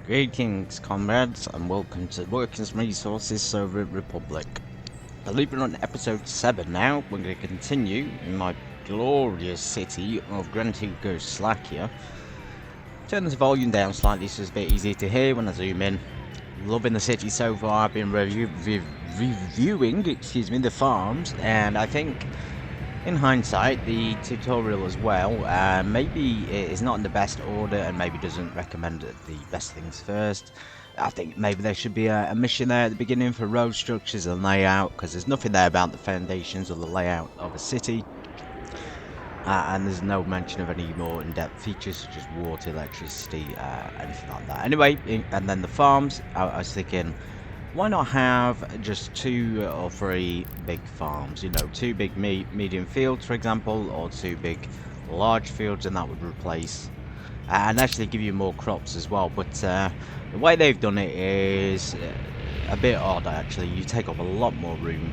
Greetings, comrades, and welcome to Workers' Resources Soviet Republic. Believe it or not, episode 7 now. We're going to continue in my glorious city of Grantugoslakia. Turn this volume down slightly so it's a bit easier to hear when I zoom in. Loving the city so far. I've been reviewing the farms, and I think, in hindsight, the tutorial as well, maybe it is not in the best order and maybe doesn't recommend the best things first. I think maybe there should be a mission there at the beginning for road structures and layout, because there's nothing there about the foundations or the layout of a city. And there's no mention of any more in-depth features such as water, electricity, anything like that. Anyway, and then the farms, I was thinking, why not have just 2 or 3 big farms? You know, 2 big medium fields, for example, or 2 big large fields, and that would replace and actually give you more crops as well. But the way they've done it is a bit odd, actually. You take up a lot more room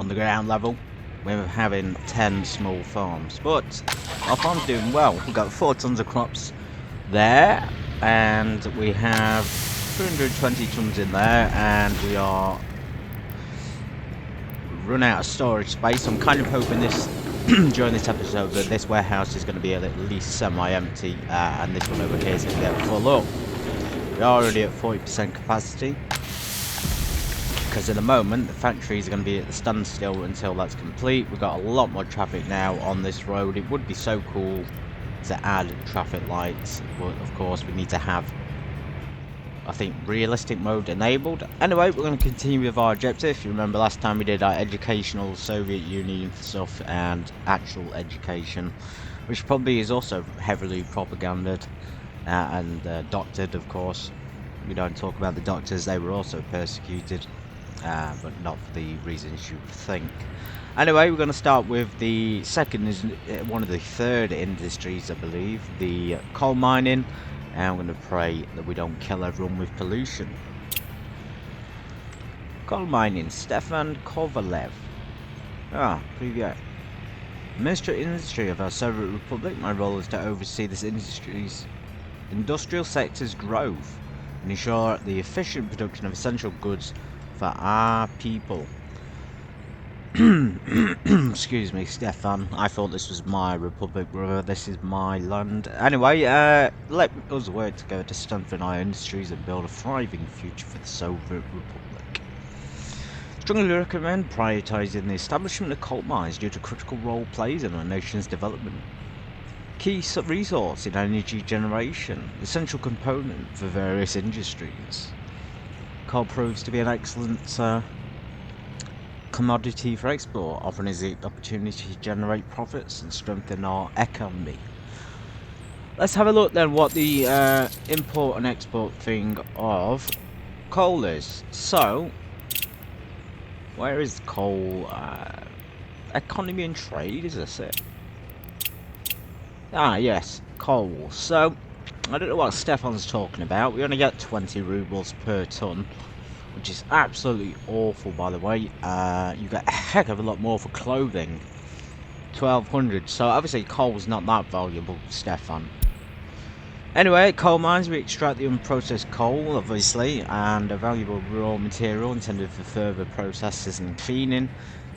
on the ground level. We're having 10 small farms, but our farm's doing well. We've got 4 tons of crops there, and we have 320 tons in there, and we are run out of storage space. I'm kind of hoping this during this episode that this warehouse is going to be at least semi-empty, and this one over here is going to get full up. We're already at 40% capacity, because at the moment the factories are going to be at the standstill until that's complete. We've got a lot more traffic now on this road. It would be so cool to add traffic lights, but of course we need to have, I think, realistic mode enabled. Anyway, we're going to continue with our objective. You remember last time we did our educational Soviet Union stuff and actual education, which probably is also heavily propagandized and doctored, of course. We don't talk about the doctors, they were also persecuted, but not for the reasons you think. Anyway, we're going to start with the second, is one of the third industries, I believe, the coal mining, and I'm going to pray that we don't kill everyone with pollution. Coal mining, Stefan Kovalev. Привет. Minister of Industry of our Soviet Republic. My role is to oversee this industry's industrial sector's growth and ensure the efficient production of essential goods for our people. Excuse me, Stefan. I thought this was my republic, brother. This is my land. Anyway, let us work together to strengthen our industries and build a thriving future for the Soviet Republic. Strongly recommend prioritizing the establishment of coal mines due to critical role plays in our nation's development. Key resource in energy generation, essential component for various industries. Coal proves to be an excellent commodity for export, offering us the opportunity to generate profits and strengthen our economy. Let's have a look then what the import and export thing of coal is. So, where is coal? Economy and trade, is this it? Ah, yes, coal. So, I don't know what Stefan's talking about. We only get 20 rubles per ton, which is absolutely awful, by the way. You get a heck of a lot more for clothing. 1200. So obviously coal's not that valuable, Stefan. Anyway, coal mines, we extract the unprocessed coal, obviously, and a valuable raw material intended for further processes and cleaning.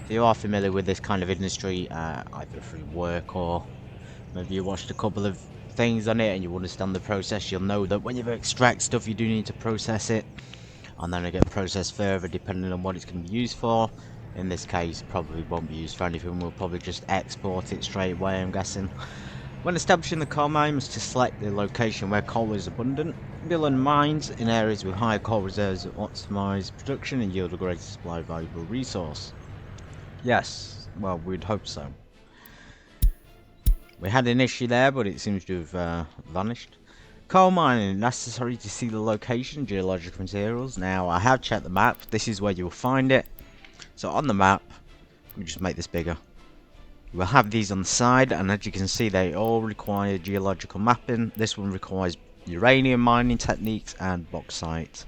If you are familiar with this kind of industry, either through work or maybe you watched a couple of things on it and you understand the process, you'll know that when you extract stuff, you do need to process it. And then it gets processed further depending on what it's going to be used for. In this case, probably won't be used for anything. We'll probably just export it straight away, I'm guessing. When establishing the coal mine, must to select the location where coal is abundant. Building mines in areas with higher coal reserves that optimise production and yield a greater supply of valuable resource. Yes, well, we'd hope so. We had an issue there, but it seems to have vanished. Coal mining, necessary to see the location, geological materials. Now, I have checked the map. This is where you'll find it. So on the map, let me just make this bigger. We'll have these on the side, and as you can see, they all require geological mapping. This one requires uranium mining techniques and bauxite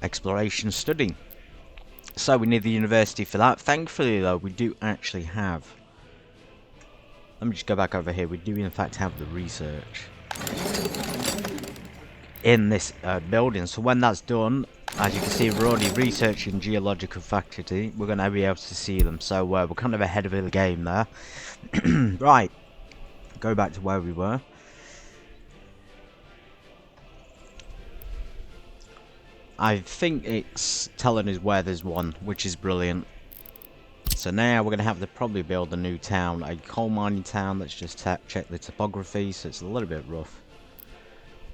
exploration study. So we need the university for that. Thankfully, though, we do actually have. Let me just go back over here. We do in fact have the research. in this building. So when that's done, as you can see, we're already researching geological faculty. We're going to be able to see them. So we're kind of ahead of the game there. Right, go back to where we were. I think it's telling us where there's one, which is brilliant. So now we're going to have to probably build a new town, a coal mining town. Let's just check the topography. So it's a little bit rough.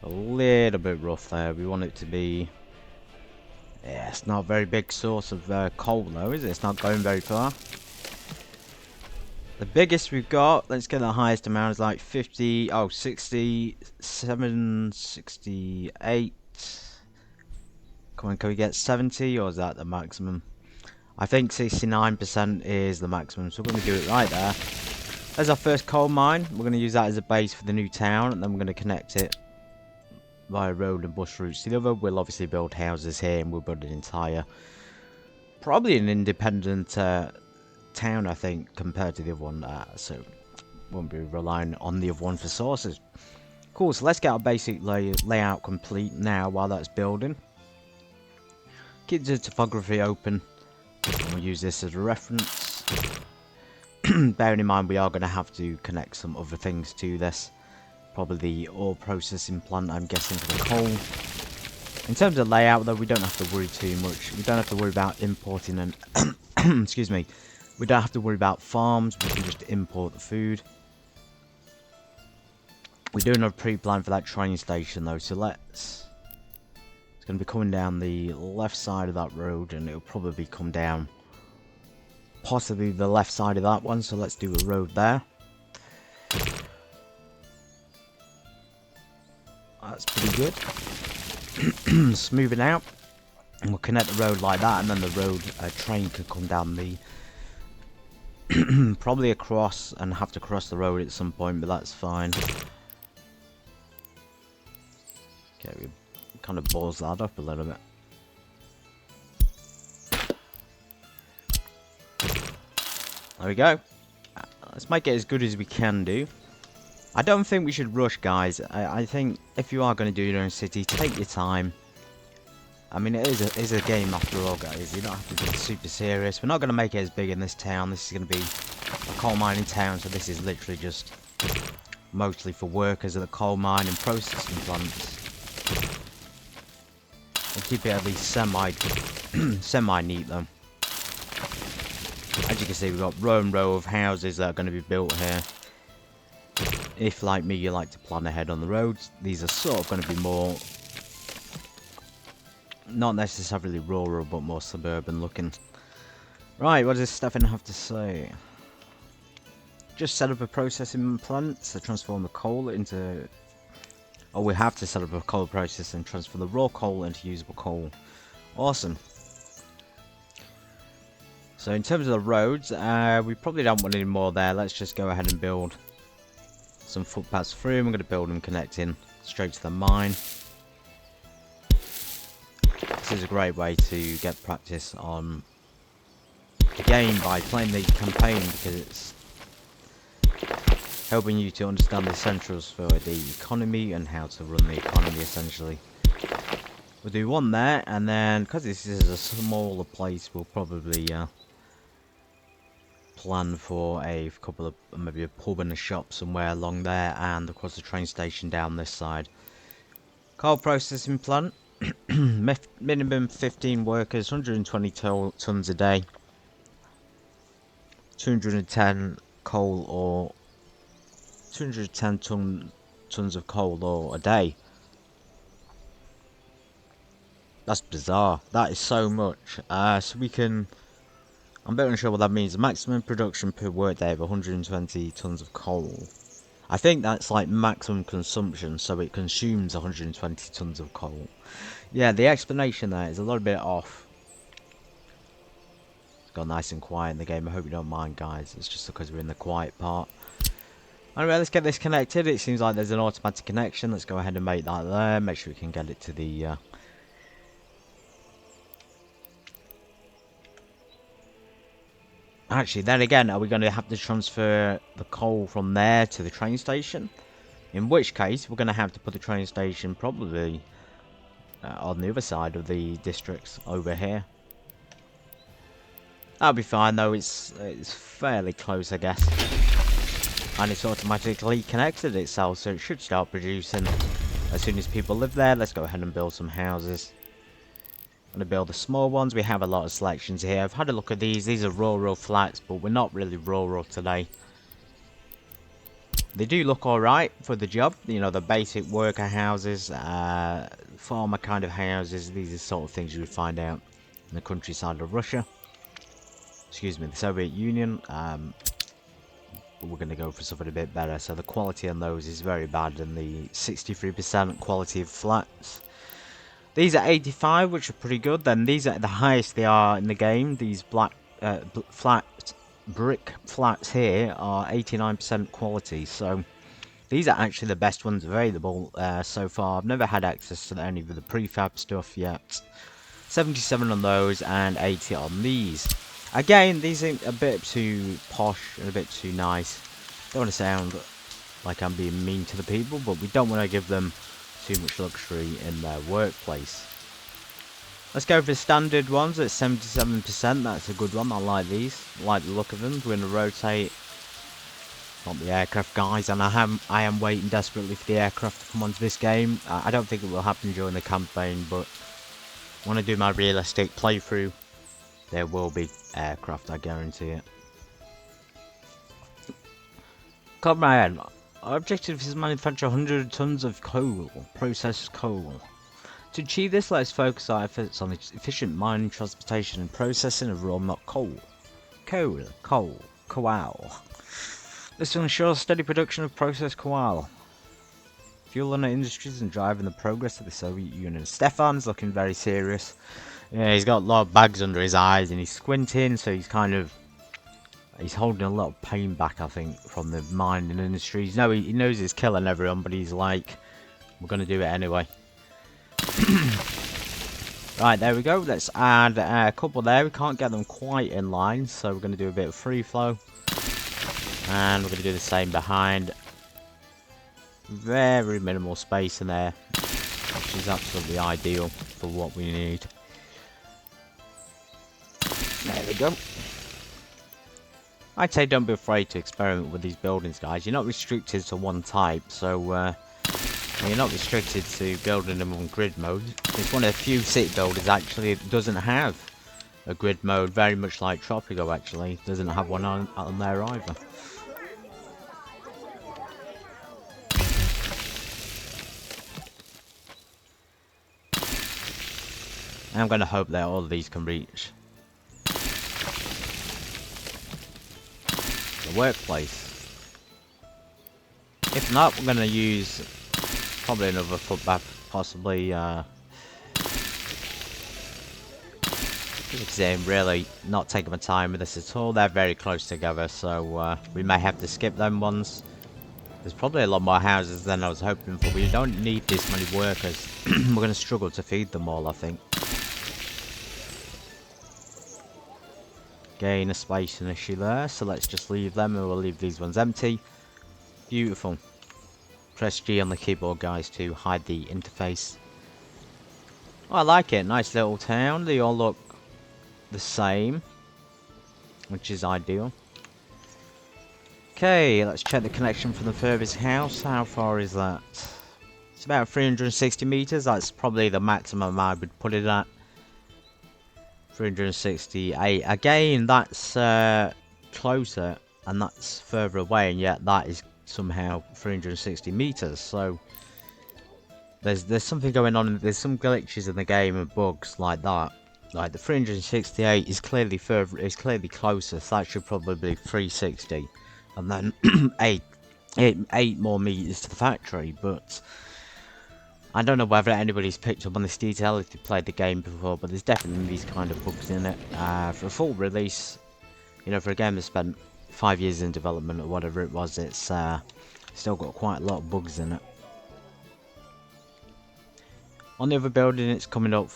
A little bit rough there. We want it to be... Yeah, it's not a very big source of coal though, is it? It's not going very far. The biggest we've got, let's get the highest amount, is like 50, oh, 67, 68. Come on, can we get 70 or is that the maximum? I think 69% is the maximum, so we're going to do it right there. There's our first coal mine. We're going to use that as a base for the new town, and then we're going to connect it via road and bus routes to the other. We'll obviously build houses here, and we'll build an entire, probably an independent town, I think, compared to the other one. So won't be relying on the other one for sources. Cool, so let's get our basic layout complete now while that's building. Keep the topography open, and we'll use this as a reference. Bearing in mind we are going to have to connect some other things to this. Probably the ore processing plant, I'm guessing, for the coal. In terms of layout though, we don't have to worry too much. We don't have to worry about importing and excuse me. We don't have to worry about farms, we can just import the food. We do have a pre-plan for that train station though, so let's... It's going to be coming down the left side of that road, and it'll probably come down possibly the left side of that one, so let's do a road there. That's pretty good. Smoothing out. And we'll connect the road like that, and then the road train could come down the... probably across, and have to cross the road at some point, but that's fine. Okay, we kind of balls that up a little bit. There we go. Let's make it as good as we can do. I don't think we should rush, guys. I think if you are going to do your own city, take your time. I mean, it is a game after all, guys. You don't have to be super serious. We're not going to make it as big in this town. This is going to be a coal mining town, so this is literally just mostly for workers at the coal mine and processing plants. We'll keep it at least semi-neat, though. As you can see, we've got row and row of houses that are going to be built here. If, like me, you like to plan ahead on the roads, these are sort of going to be more... not necessarily rural, but more suburban looking. Right, what does Stefan have to say? Just set up a processing plant to transform the coal into... Oh, we have to set up a coal process and transfer the raw coal into usable coal. Awesome. So in terms of the roads, we probably don't want any more there. Let's just go ahead and build some footpaths through. I'm going to build them connecting straight to the mine. This is a great way to get practice on the game by playing the campaign, because it's helping you to understand the essentials for the economy and how to run the economy, essentially. We'll do one there, and then, because this is a smaller place, we'll probably plan for a couple of, maybe a pub and a shop somewhere along there, and of course the train station down this side. Coal processing plant. Minimum 15 workers, 120 tons a day, 210 coal or 210 tons of coal ore a day. That's bizarre. That is so much. So we can... I'm a bit unsure what that means. The maximum production per workday of 120 tons of coal. I think that's like maximum consumption, so it consumes 120 tons of coal. Yeah, the explanation there is a little bit off. It's gone nice and quiet in the game. I hope you don't mind, guys. It's just because we're in the quiet part. Anyway, let's get this connected. It seems like there's an automatic connection. Let's go ahead and make that there. Make sure we can get it to the... Actually, then again, are we going to have to transfer the coal from there to the train station? In which case, we're going to have to put the train station probably on the other side of the districts over here. That'll be fine though, it's fairly close I guess. And it's automatically connected itself, so it should start producing as soon as people live there. Let's go ahead and build some houses. I'm going to build the small ones. We have a lot of selections here. I've had a look at these. These are rural flats, but we're not really rural today. They do look alright for the job. You know, the basic worker houses, farmer kind of houses. These are sort of things you would find out in the countryside of Russia. Excuse me, the Soviet Union. But we're going to go for something a bit better. So the quality on those is very bad, and the 63% quality of flats. These are 85, which are pretty good. Then these are the highest they are in the game. These black brick flats here are 89% quality. So these are actually the best ones available so far. I've never had access to any of the prefab stuff yet. 77 on those and 80 on these. Again, these are a bit too posh and a bit too nice. Don't want to sound like I'm being mean to the people, but we don't want to give them too much luxury in their workplace. Let's go for the standard ones at 77%. That's a good one. I like these. I like the look of them. We're going to rotate. Not the aircraft guys, and I am waiting desperately for the aircraft to come onto this game. I don't think it will happen during the campaign, but when I do my realistic playthrough, there will be aircraft, I guarantee it. Comrade, our objective is to manufacture 100 tons of coal, processed coal. To achieve this, let's focus our efforts on efficient mining, transportation and processing of raw milk coal. Coal. This will ensure steady production of processed coal. Fuel on our industries and driving the progress of the Soviet Union. Stefan's looking very serious. Yeah, he's got a lot of bags under his eyes and he's squinting, so he's holding a lot of pain back, I think, from the mining industry. He knows he's killing everyone, but he's like, we're going to do it anyway. Right, there we go. Let's add a couple there. We can't get them quite in line, so we're going to do a bit of free flow. And we're going to do the same behind. Very minimal space in there, which is absolutely ideal for what we need. There we go. I'd say don't be afraid to experiment with these buildings, guys. You're not restricted to one type, so you're not restricted to building them on grid mode. It's one of the few city builders actually that doesn't have a grid mode, very much like Tropico actually. Doesn't have one on there either. I'm going to hope that all of these can reach the workplace. If not, we're going to use probably another footpath, possibly. Because I'm really not taking my time with this at all. They're very close together, so we may have to skip them ones. There's probably a lot more houses than I was hoping for. We don't need this many workers. We're going to struggle to feed them all, I think. Gain a spacing issue there, so let's just leave them and we'll leave these ones empty. Beautiful. Press G on the keyboard, guys, to hide the interface. Oh, I like it. Nice little town. They all look the same, which is ideal. Okay, let's check the connection from the furthest house. How far is that? It's about 360 meters. That's probably the maximum I would put it at. 368. Again, that's closer and that's further away, and yet that is somehow 360 meters. So there's something going on. There's some glitches in the game and bugs like that. Like the 368 is clearly further. Is clearly closer. So that should probably be 360, and then eight more meters to the factory. But I don't know whether anybody's picked up on this detail if they played the game before, but there's definitely these kind of bugs in it. For a full release, you know, for a game that spent 5 years in development or whatever it was, it's still got quite a lot of bugs in it. On the other building, it's coming up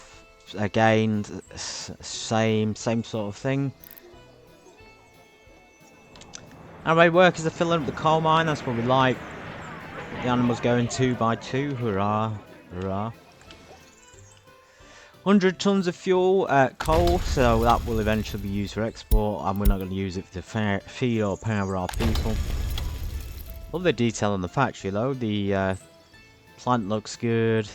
again, same sort of thing. Alright, workers are filling up the coal mine, that's what we like. The animals going 2 by 2. Hurrah. Hurrah. 100 tons of fuel, coal, so that will eventually be used for export, and we're not going to use it to feed or power our people. All the detail on the factory though, the plant looks good,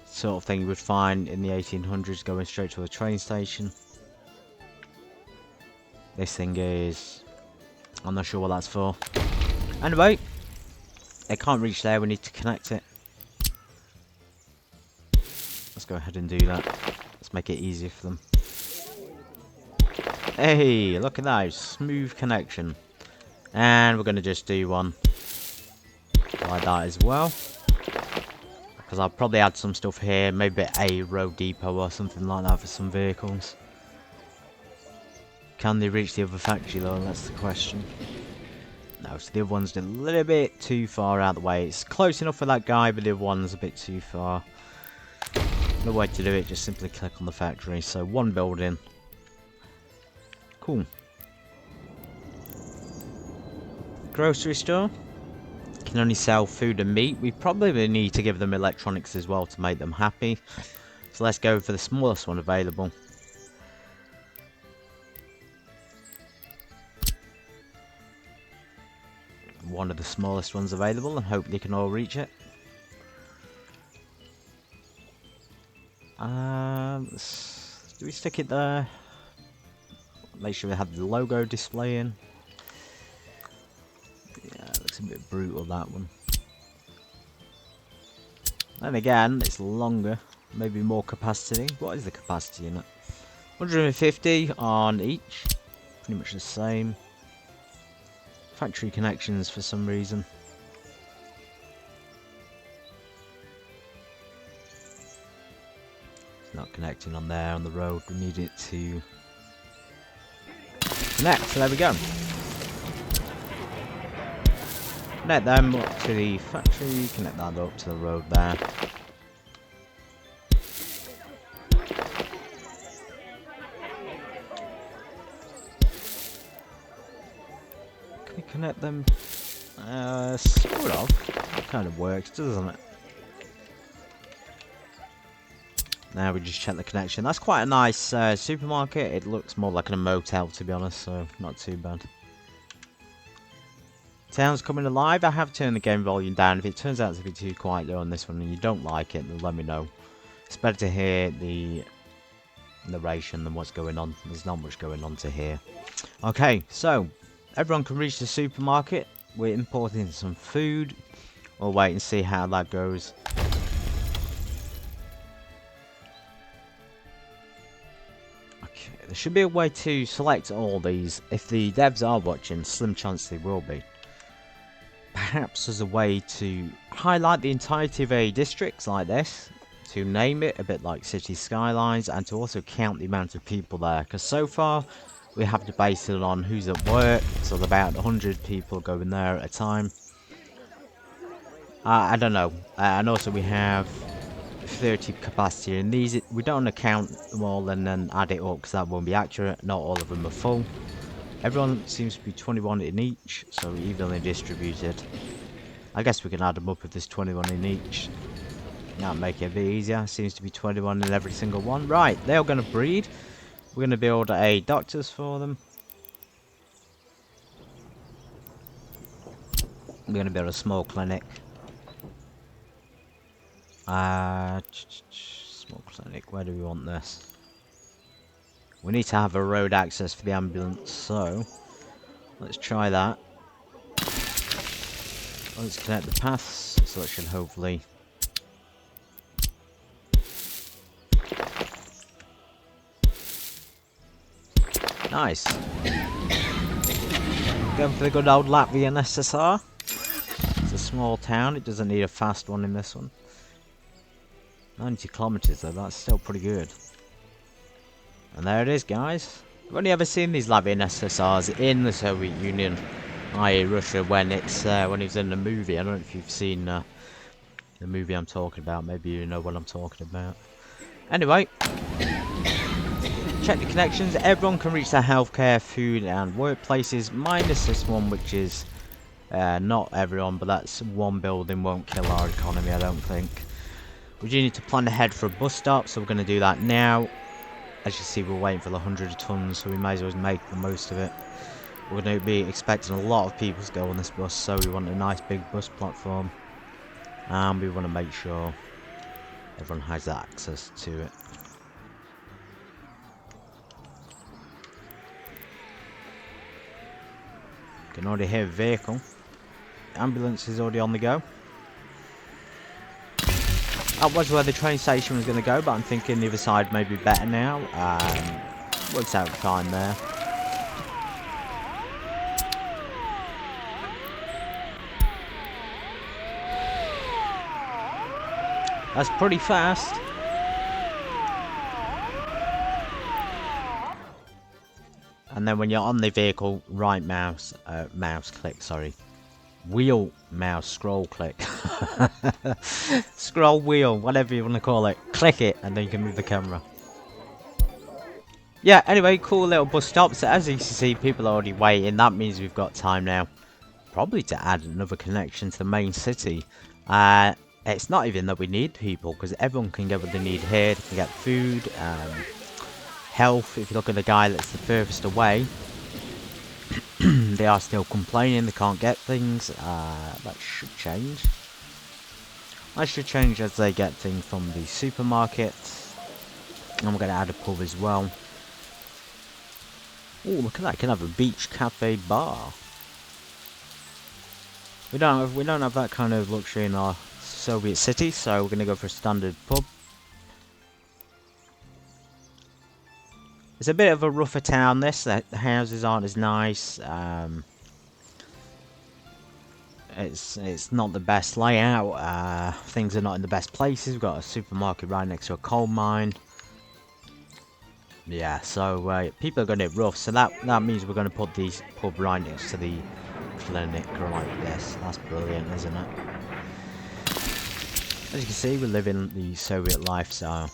sort of thing you would find in the 1800s going straight to a train station. This thing is, I'm not sure what that's for. Anyway, they can't reach there, we need to connect it. Let's go ahead and do that. Let's make it easier for them. Hey, look at that, smooth connection. And we're going to just do one like that as well. Because I'll probably add some stuff here, maybe a road depot or something like that for some vehicles. Can they reach the other factory though? That's the question. No, so the other one's a little bit too far out of the way. It's close enough for that guy, but the other one's a bit too far. No way to do it, just simply click on the factory. So one building. Cool. Grocery store. Can only sell food and meat. We probably need to give them electronics as well to make them happy. So let's go for the smallest one available. One of the smallest ones available, and hopefully you can all reach it. Do we stick it there? Make sure we have the logo displaying. Yeah, looks a bit brutal, that one. Then again, it's longer, maybe more capacity. What is the capacity in it? 150 on each, pretty much the same. Factory connections for some reason. It's not connecting on there on the road. We need it to connect. So there we go. Connect them up to the factory. Connect that up to the road there. Connect them, sort of. It kind of works, doesn't it? Now we just check the connection. That's quite a nice supermarket. It looks more like a motel, to be honest, so not too bad. Town's coming alive. I have turned the game volume down. If it turns out to be too quiet on this one and you don't like it, then let me know. It's better to hear the narration than what's going on. There's not much going on to hear. Okay, so everyone can reach the supermarket. We're importing some food. We'll wait and see how that goes. Okay, there should be a way to select all these. If the devs are watching, slim chance they will be. Perhaps as a way to highlight the entirety of a district like this. To name it, a bit like City Skylines. And to also count the amount of people there. Because so far we have to base it on who's at work, so there's about 100 people going there at a time. I don't know. And also we have 30 capacity, and these we don't want to count them all and then add it up because that won't be accurate. Not all of them are full. Everyone seems to be 21 in each, so evenly distributed. I guess we can add them up if there's 21 in each. That'll make it a bit easier. Seems to be 21 in every single one. Right, they're going to breed. We're going to build a doctors for them. We're going to build a small clinic. Small clinic, where do we want this? We need to have a road access for the ambulance, so let's try that. Let's connect the paths, so that should hopefully... Nice. Going for the good old Latvian SSR. It's a small town, it doesn't need a fast one in this one. 90 kilometers though, that's still pretty good. And there it is, guys. I've only ever seen these Latvian SSRs in the Soviet Union, i.e. Russia, when it's when he was in the movie. I don't know if you've seen the movie I'm talking about. Maybe you know what I'm talking about. Anyway, check the connections. Everyone can reach their healthcare, food and workplaces, minus this one, which is Not everyone, but that's one building won't kill our economy, I don't think. We do need to plan ahead for a bus stop, so we're going to do that now. As you see, we're waiting for the 100 tons, so we may as well make the most of it. We're going to be expecting a lot of people to go on this bus, so we want a nice big bus platform. And we want to make sure everyone has access to it. You can already hear a vehicle. The ambulance is already on the go. That was where the train station was going to go, but I'm thinking the other side may be better now. Works out fine there. That's pretty fast. And then when you're on the vehicle, right mouse click, sorry. Wheel mouse scroll click. Scroll wheel, whatever you want to call it. Click it and then you can move the camera. Yeah, anyway, cool little bus stop. So as you can see, people are already waiting. That means we've got time now. Probably to add another connection to the main city. It's not even that we need people, because everyone can get what they need here. They can get food, health. If you look at the guy that's the furthest away, they are still complaining they can't get things. That should change. That should change as they get things from the supermarket. And we're going to add a pub as well. Oh, look at that! You can have a beach cafe bar. We don't have that kind of luxury in our Soviet city, so we're going to go for a standard pub. It's a bit of a rougher town, this. The houses aren't as nice. It's not the best layout. Things are not in the best places. We've got a supermarket right next to a coal mine. Yeah, so people are going to get rough. So that means we're going to put these pub right next to the clinic like this. That's brilliant, isn't it? As you can see, we're living the Soviet lifestyle.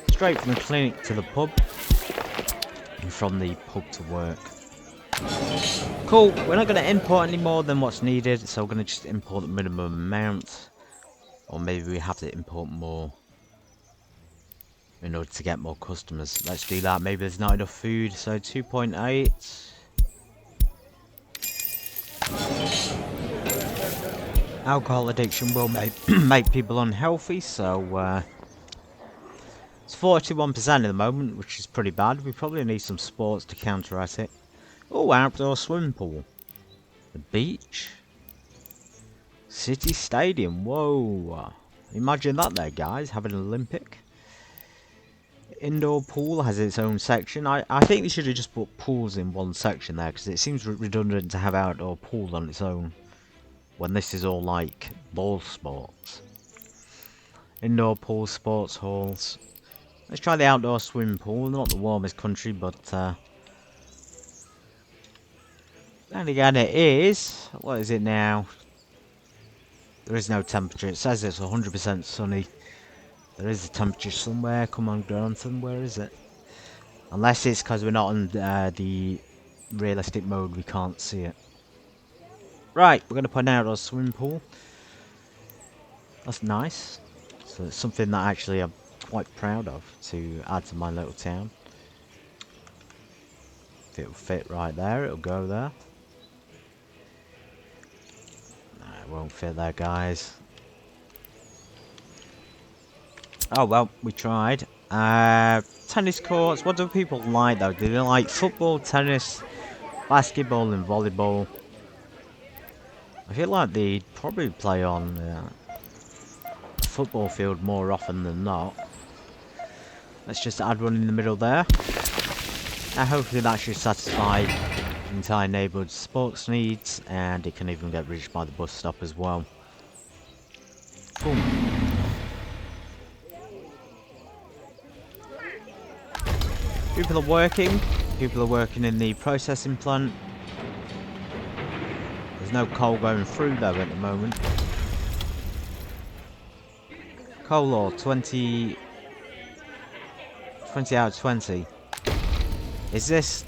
Straight from the clinic to the pub, and from the pub to work. Cool, we're not going to import any more than what's needed, so we're going to just import the minimum amount. Or maybe we have to import more in order to get more customers. Let's do that. Maybe there's not enough food, so 2.8. Alcohol addiction will make people unhealthy, so it's 41% at the moment, which is pretty bad. We probably need some sports to counteract it. Oh, outdoor swimming pool. The beach. City stadium, whoa. Imagine that there, guys, having an Olympic. Indoor pool has its own section. I think they should have just put pools in one section there, because it seems redundant to have outdoor pool on its own. When this is all like ball sports. Indoor pool, sports halls. Let's try the outdoor swimming pool. Not the warmest country, but and again it is. What is it now? There is no temperature. It says it's 100% sunny. There is a temperature somewhere. Come on, Granton, where is it? Unless it's because we're not on the realistic mode, we can't see it. Right, we're going to put an outdoor swimming pool. That's nice. So it's something that actually I'm quite proud of to add to my little town. If it'll fit right there, it'll go there. No, it won't fit there, guys. Oh well, we tried. Tennis courts, what do people like though? Do they like football, tennis, basketball and volleyball? I feel like they'd probably play on a football field more often than not. Let's just add one in the middle there. Now hopefully that should satisfy the entire neighbourhood's sports needs, and it can even get reached by the bus stop as well. Boom. People are working in the processing plant. There's no coal going through though at the moment. Coal ore, 20 out of 20. Is this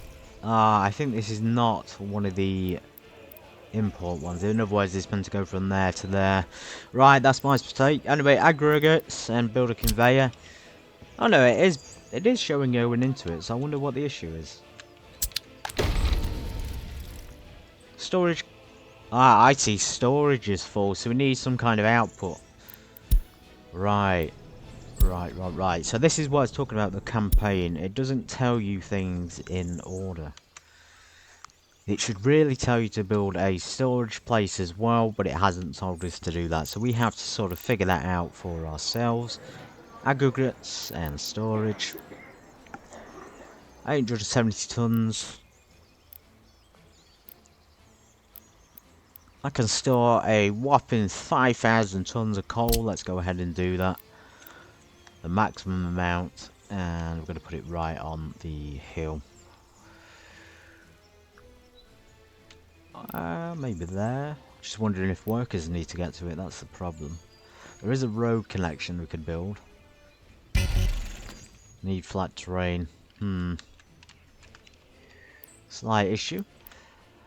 I think this is not one of the import ones. In other words, it's meant to go from there to there. Right, that's my mistake. Anyway, aggregates and build a conveyor. Oh no, it is showing going into it, so I wonder what the issue is. Storage. Ah, I see. Storage is full, so we need some kind of output. Right. Right. So this is what it's talking about, the campaign. It doesn't tell you things in order. It should really tell you to build a storage place as well, but it hasn't told us to do that. So we have to sort of figure that out for ourselves. Aggregates and storage. 870 tons. I can store a whopping 5,000 tons of coal. Let's go ahead and do that. The maximum amount. And we're going to put it right on the hill. Maybe there. Just wondering if workers need to get to it. That's the problem. There is a road connection we could build. Need flat terrain. Slight issue.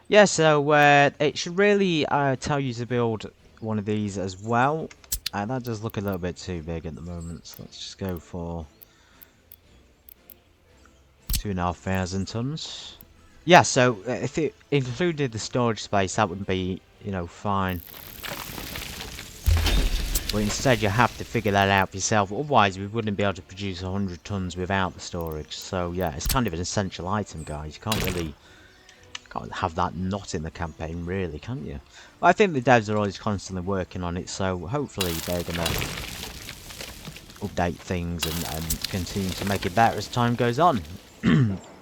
Yeah, so it should really tell you to build one of these as well. That does look a little bit too big at the moment, so let's just go for 2,500 tons. Yeah, so if it included the storage space, that would be, you know, fine. But instead you have to figure that out for yourself, otherwise we wouldn't be able to produce 100 tons without the storage. So yeah, it's kind of an essential item, guys. You can't really have that not in the campaign, really, can you? But I think the devs are always constantly working on it, so hopefully they're going to update things and continue to make it better as time goes on.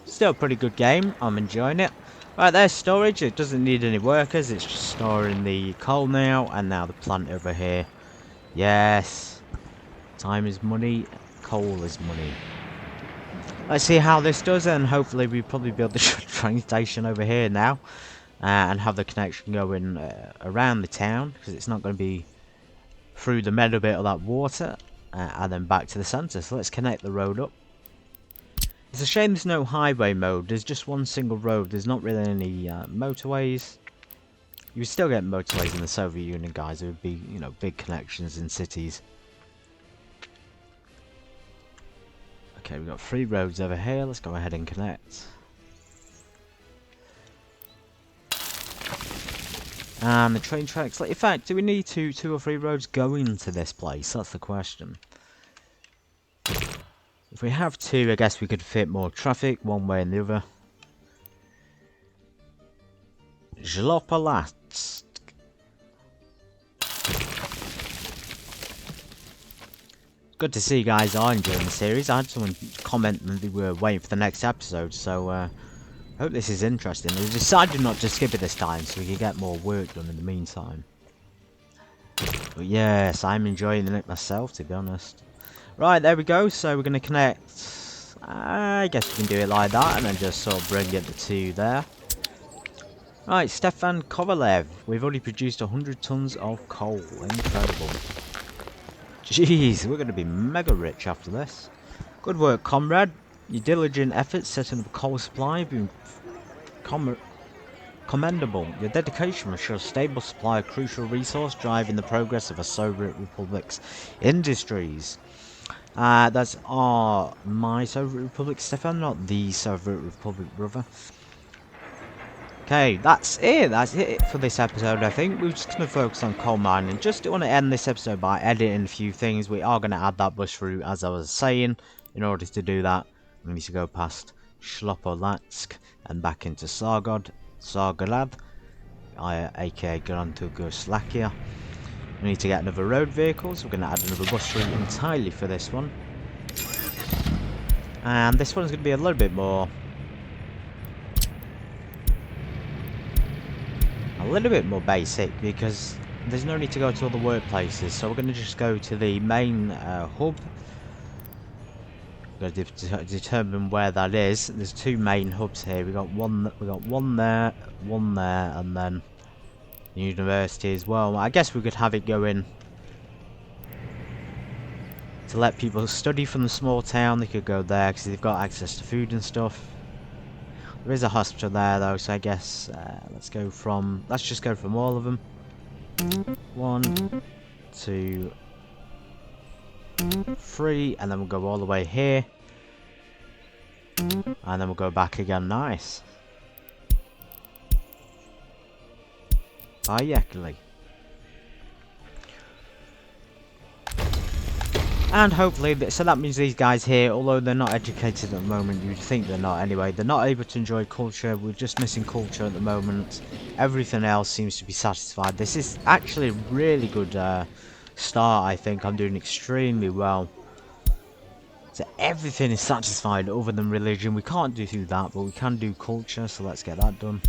Still a pretty good game, I'm enjoying it. Right, there's storage. It doesn't need any workers, it's just storing the coal now, and now the plant over here. Yes, time is money, coal is money. Let's see how this does, and hopefully we probably build the train station over here now, and have the connection going around the town, because it's not going to be through the middle bit of that water, and then back to the centre. So let's connect the road up. It's a shame there's no highway mode. There's just one single road. There's not really any motorways. You would still get motorways in the Soviet Union, guys. There would be, you know, big connections in cities. Okay, we've got 3 roads over here. Let's go ahead and connect. And the train tracks. In fact, do we need 2 or 3 roads going to this place? That's the question. If we have 2, I guess we could fit more traffic one way and the other. Zlopolatsk. Good to see you guys are enjoying the series. I had someone comment that they were waiting for the next episode, so hope this is interesting. I decided not to skip it this time so we could get more work done in the meantime. But yes, I'm enjoying it myself, to be honest. Right, there we go. So we're going to connect. I guess we can do it like that and then just sort of bring it to 2 there. Right, Stefan Kovalev. We've already produced 100 tons of coal. Incredible. Jeez, we're going to be mega rich after this. Good work, comrade. Your diligent efforts setting up a coal supply have been commendable. Your dedication ensures a stable supply of crucial resource driving the progress of a Soviet Republic's industries. That's my Soviet Republic, Stefan, not the Soviet Republic, brother. Okay, that's it for this episode. I think we're just going to focus on coal mining. Just want to end this episode by editing a few things. We are going to add that bush route, as I was saying. In order to do that, we need to go past Zlopolatsk and back into Sargod, aka Grantugoslakia. We need to get another road vehicle, so we're going to add another bus route entirely for this one. And this one's going to be a little bit more basic, because there's no need to go to all the workplaces, so we're going to just go to the main hub. We're going to determine where that is. There's 2 main hubs here. We got one there, and then the university as well. I guess we could have it going to let people study from the small town. They could go there because they've got access to food and stuff. There is a hospital there though, so I guess let's just go from all of them. 1, 2, 3, and then we'll go all the way here. And then we'll go back again. Nice. Diagonally. And hopefully, so that means these guys here, although they're not educated at the moment, you'd think they're not anyway, they're not able to enjoy culture. We're just missing culture at the moment. Everything else seems to be satisfied. This is actually a really good start, I think. I'm doing extremely well. So everything is satisfied other than religion. We can't do that, but we can do culture, so let's get that done.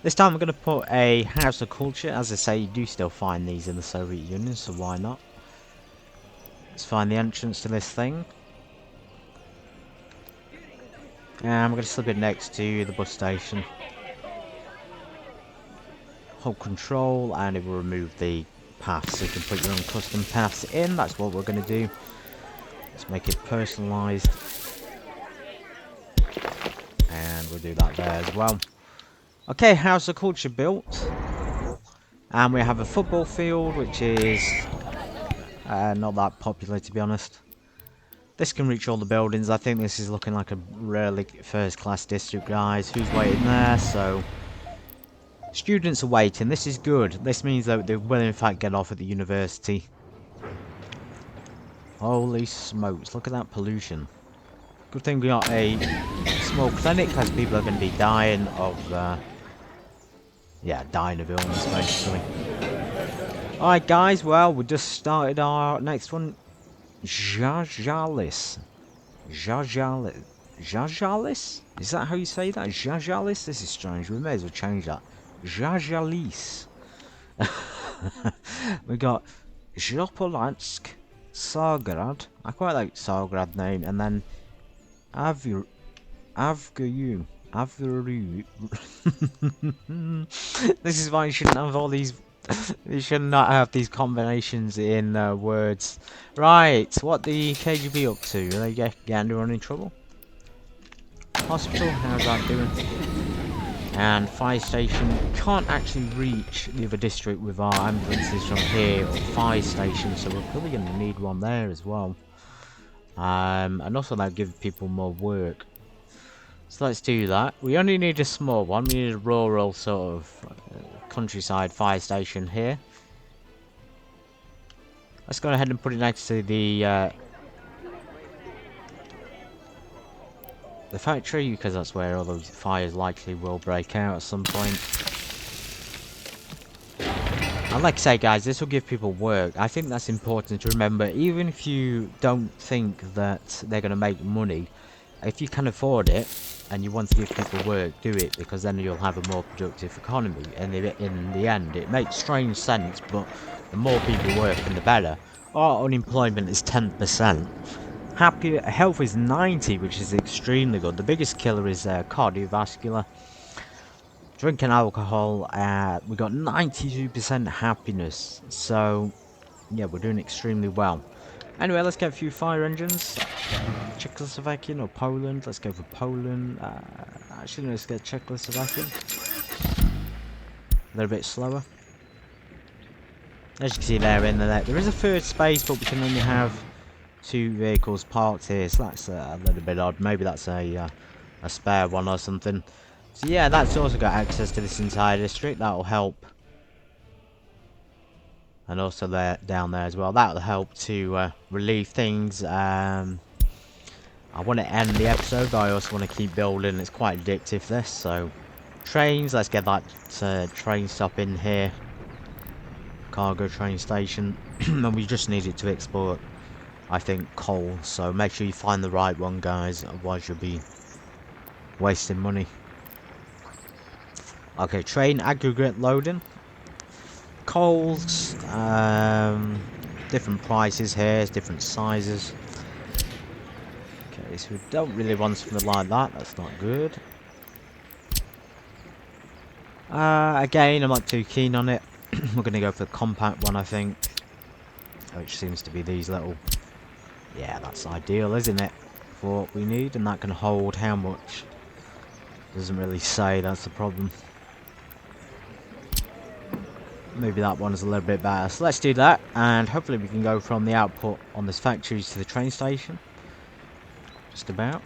This time I'm going to put a house of culture. As I say, you do still find these in the Soviet Union, so why not? Let's find the entrance to this thing. And I'm going to slip it next to the bus station. Hold control and it will remove the paths, so you can put your own custom paths in. That's what we're going to do. Let's make it personalised. And we'll do that there as well. Okay, house of culture built. And we have a football field, which is not that popular, to be honest. This can reach all the buildings. I think this is looking like a really first-class district, guys. Who's waiting there? So, students are waiting. This is good. This means that they will, in fact, get off at the university. Holy smokes, look at that pollution. Good thing we got a small clinic, because people are going to be dying of... dying of illness, basically. Alright, guys, well, we just started our next one. Jajalis. Jajalis? Is that how you say that? Jajalis? This is strange. We may as well change that. Jajalis. We got Zhopolansk, Sargrad. I quite like Sargrad name. And then Avguru. This is why you shouldn't have all these. You should not have these combinations in words. Right, what the KGB up to? Are they getting anyone in trouble? Hospital, how's that doing? And fire station. Can't actually reach the other district with our ambulances from here. Fire station, so we're probably going to need one there as well. And also that'll give people more work. So let's do that. We only need a small one. We need a rural sort of countryside fire station here. Let's go ahead and put it next to the factory, because that's where all those fires likely will break out at some point. And like I say, guys, this will give people work. I think that's important to remember. Even if you don't think that they're going to make money, if you can afford it and you want to give people work, do it, because then you'll have a more productive economy. And in the end, it makes strange sense, but the more people working, the better. Our unemployment is 10%. Health is 90, which is extremely good. The biggest killer is cardiovascular. Drinking alcohol, we got 92% happiness. So, yeah, we're doing extremely well. Anyway, let's get a few fire engines. Czechoslovakian or Poland. Let's go for Poland. Actually, let's get Czechoslovakian. A little bit slower. As you can see there in there, there is a third space, but we can only have 2 vehicles parked here, so that's a little bit odd. Maybe that's a spare one or something. So yeah, that's also got access to this entire district. That'll help. And also there, down there as well. That'll help to relieve things. I want to end the episode, but I also want to keep building. It's quite addictive, this. So, trains. Let's get that train stop in here. Cargo train station. And we just need it to export, I think, coal. So make sure you find the right one, guys. Otherwise you'll be wasting money. Okay, train aggregate loading. Coals. Different prices here. Different sizes. Okay, so we don't really want something like that. That's not good. Again, I'm not too keen on it. We're going to go for the compact one, I think. Which seems to be these little... Yeah, that's ideal, isn't it? For what we need, and that can hold how much? Doesn't really say, that's the problem. Maybe that one is a little bit better. So let's do that, and hopefully we can go from the output on this factory to the train station. Just about.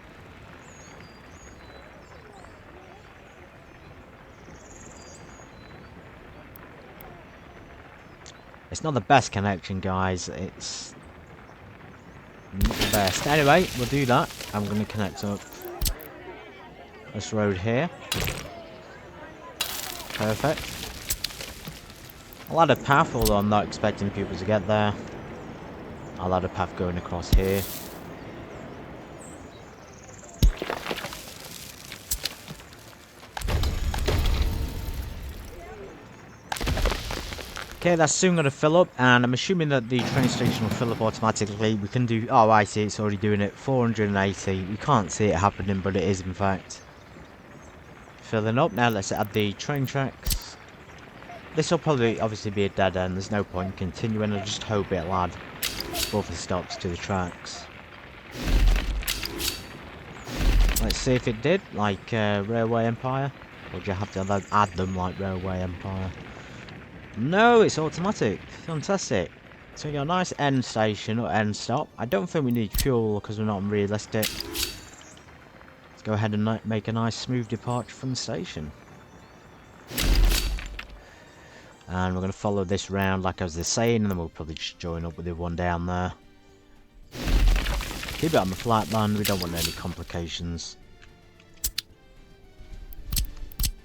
It's not the best connection, guys. It's not the best. Anyway, we'll do that. I'm going to connect up this road here. Perfect. I'll add a path, although I'm not expecting people to get there. I'll add a path going across here. Okay, that's soon going to fill up, and I'm assuming that the train station will fill up automatically. We can do... Oh, I see, it's already doing it. 480. We can't see it happening, but it is, in fact, filling up. Now, let's add the train tracks. This will probably, obviously, be a dead end. There's no point in continuing. I just hope it'll add both the stops to the tracks. Let's see if it did, like Railway Empire. Or do you have to add them like Railway Empire? No, it's automatic. Fantastic. So we got a nice end station or end stop. I don't think we need fuel because we're not unrealistic. Let's go ahead and make a nice smooth departure from the station. And we're going to follow this round like I was just saying, and then we'll probably just join up with the one down there. Keep it on the flat land, we don't want any complications.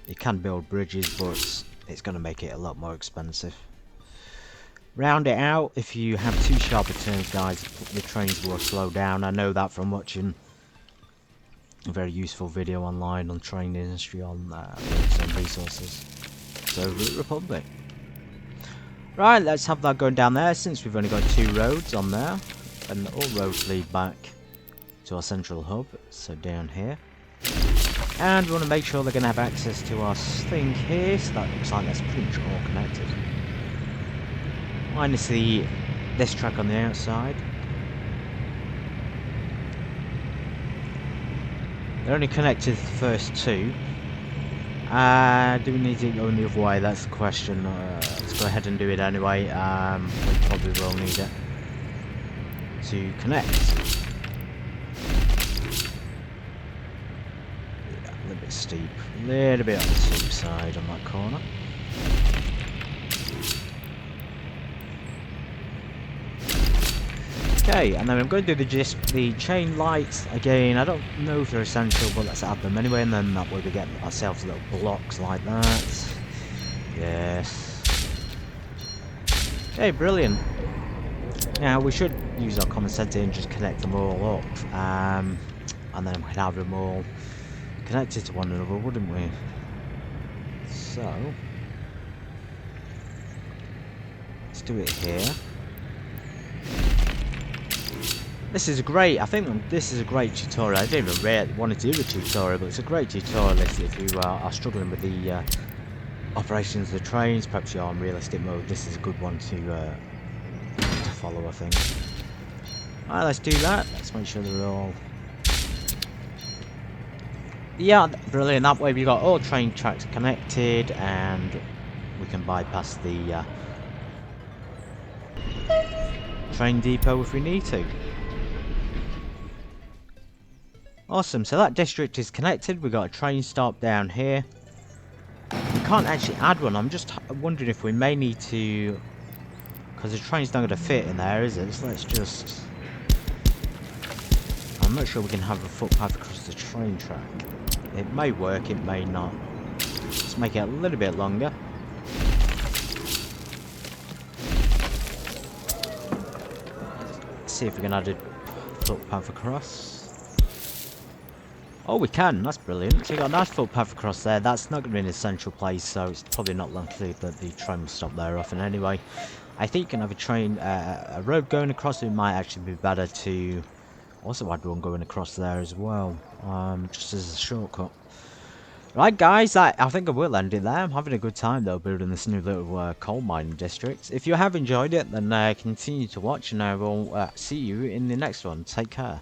You can build bridges, but it's going to make it a lot more expensive. Round it out. If you have too sharp a turns, guys, the trains will slow down. I know that from watching a very useful video online on train industry on some resources. So, Route Republic. Right, let's have that going down there, since we've only got 2 roads on there. And all roads lead back to our central hub, so down here. And we want to make sure they're going to have access to our thing here, so that looks like that's pretty much all connected. Minus this track on the outside. They're only connected to the first 2. Do we need to go the other way? That's the question. Let's go ahead and do it anyway. We probably will need it to connect. Yeah, a little bit steep. A little bit on the steep side on that corner. Okay, and then I'm going to do the chain lights again. I don't know if they're essential, but let's add them anyway, and then that way we get ourselves little blocks like that. Yes. Okay, brilliant. Now we should use our common sense and just connect them all up, and then we'd have them all connected to one another, wouldn't we? So let's do it here. This is a great, I think this is a great tutorial. I don't even really want to do a tutorial, but it's a great tutorial if you are struggling with the operations of the trains. Perhaps you're on realistic mode. This is a good one to follow, I think. Alright, let's do that. Let's make sure they're all... Yeah, brilliant. That way we've got all train tracks connected, and we can bypass the train depot if we need to. Awesome, so that district is connected. We've got a train stop down here. We can't actually add one. I'm just wondering if we may need to, because the train's not going to fit in there, is it? So let's just... I'm not sure we can have a footpath across the train track. It may work, it may not. Let's make it a little bit longer. Let's see if we can add a footpath across. Oh, we can. That's brilliant. So we've got a nice footpath across there. That's not going to be an essential place, so it's probably not likely that the train will stop there often anyway. I think you can have a train, a road going across. It might actually be better to also add one going across there as well, just as a shortcut. Right, guys, I think I will end it there. I'm having a good time, though, building this new little coal mining district. If you have enjoyed it, then continue to watch, and I will see you in the next one. Take care.